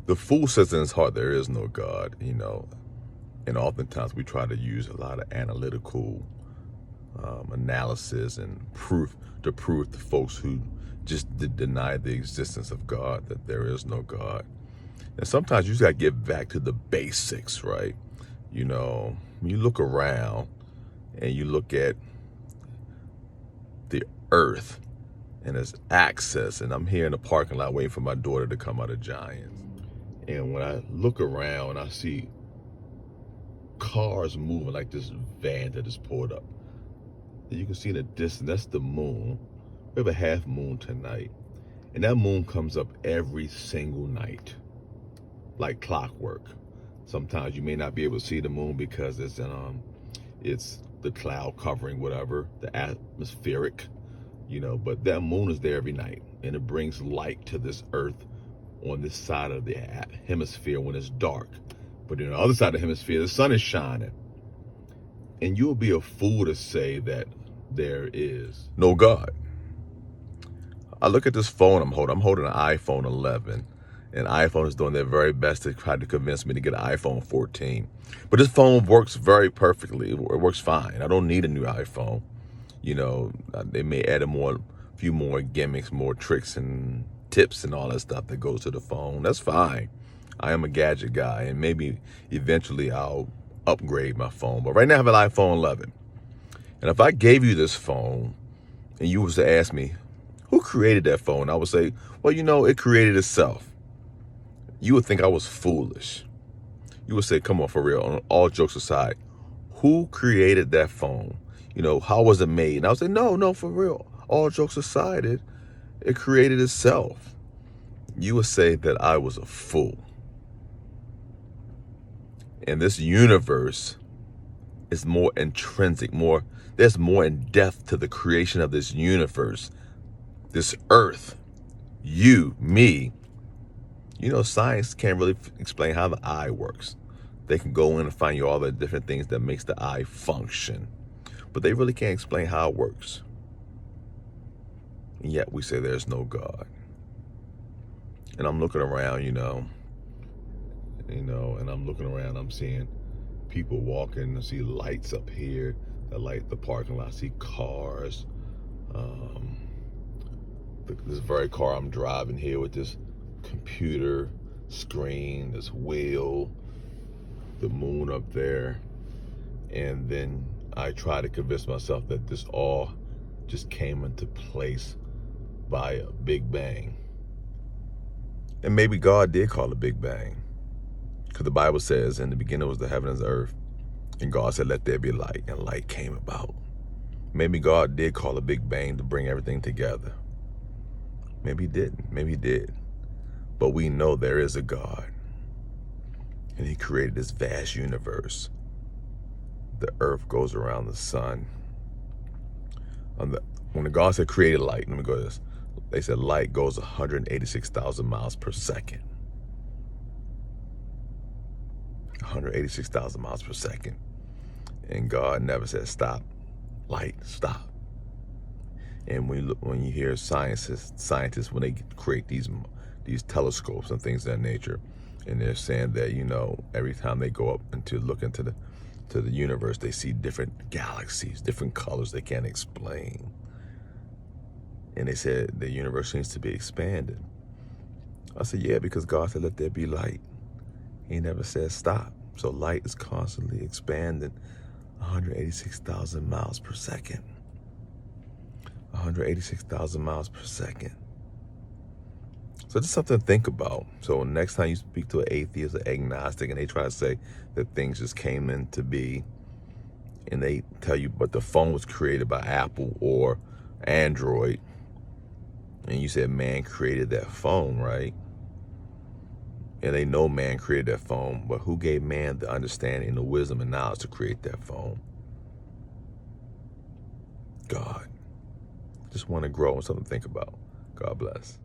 The fool says in his heart there is no God, and oftentimes we try to use a lot of analytical analysis and proof to prove to folks who just deny the existence of God that there is no God. And sometimes you just got to get back to the basics, right? When you look around and you look at the earth and its access, and I'm here in the parking lot waiting for my daughter to come out of Giants. And when I look around, I see cars moving like this van that just pulled up. And you can see in the distance, that's the moon. We have a half moon tonight. And that moon comes up every single night, like clockwork. Sometimes you may not be able to see the moon because it's the cloud covering whatever, the atmospheric, but that moon is there every night. And it brings light to this earth on this side of the hemisphere when it's dark. But on the other side of the hemisphere, the sun is shining. And you'll be a fool to say that there is no God. I look at this phone I'm holding an iPhone 11, and iPhone is doing their very best to try to convince me to get an iPhone 14. But this phone works very perfectly. It works fine. I don't need a new iPhone. They may add a few more gimmicks, more tricks and tips and all that stuff that goes to the phone. That's fine. I am a gadget guy, and maybe eventually I'll upgrade my phone. But right now I have an iPhone 11. And if I gave you this phone and you was to ask me, who created that phone? I would say, well, it created itself. You would think I was foolish. You would say, come on, for real, all jokes aside, who created that phone? How was it made? And I would say, no, for real, all jokes aside, it created itself. You would say that I was a fool. And this universe is more intrinsic, there's more in depth to the creation of this universe, this earth, you, me. Science can't really explain how the eye works. They can go in and find you all the different things that makes the eye function, but they really can't explain how it works. And yet we say there's no God. And I'm looking around, and I'm looking around, I'm seeing people walking, I see lights up here that light the parking lot, I see cars. This very car I'm driving here with this computer screen, this wheel, the moon up there. And then I try to convince myself that this all just came into place by a big bang. And maybe God did call it Big Bang, because the Bible says in the beginning was the heavens and the earth, and God said, let there be light, and light came about. Maybe God did call a Big Bang to bring everything together. Maybe he didn't, maybe he did. But we know there is a God, and he created this vast universe. The earth goes around the sun. When God said created light, let me go to this. They said light goes 186,000 miles per second. 186,000 miles per second. And God never said stop. Light, stop. And when you hear scientists, when they create these telescopes and things of that nature, and they're saying that, every time they go up and to look into the universe, they see different galaxies, different colors they can't explain. And they said the universe seems to be expanding. I said, yeah, because God said, let there be light. He never said stop. So light is constantly expanding 186,000 miles per second. 186,000 miles per second. So just something to think about. So next time you speak to an atheist or agnostic and they try to say that things just came into be, and they tell you, but the phone was created by Apple or Android, and you said man created that phone, right? And they know man created that phone, but who gave man the understanding and the wisdom and knowledge to create that phone? God. Just want to grow and something to think about. God bless.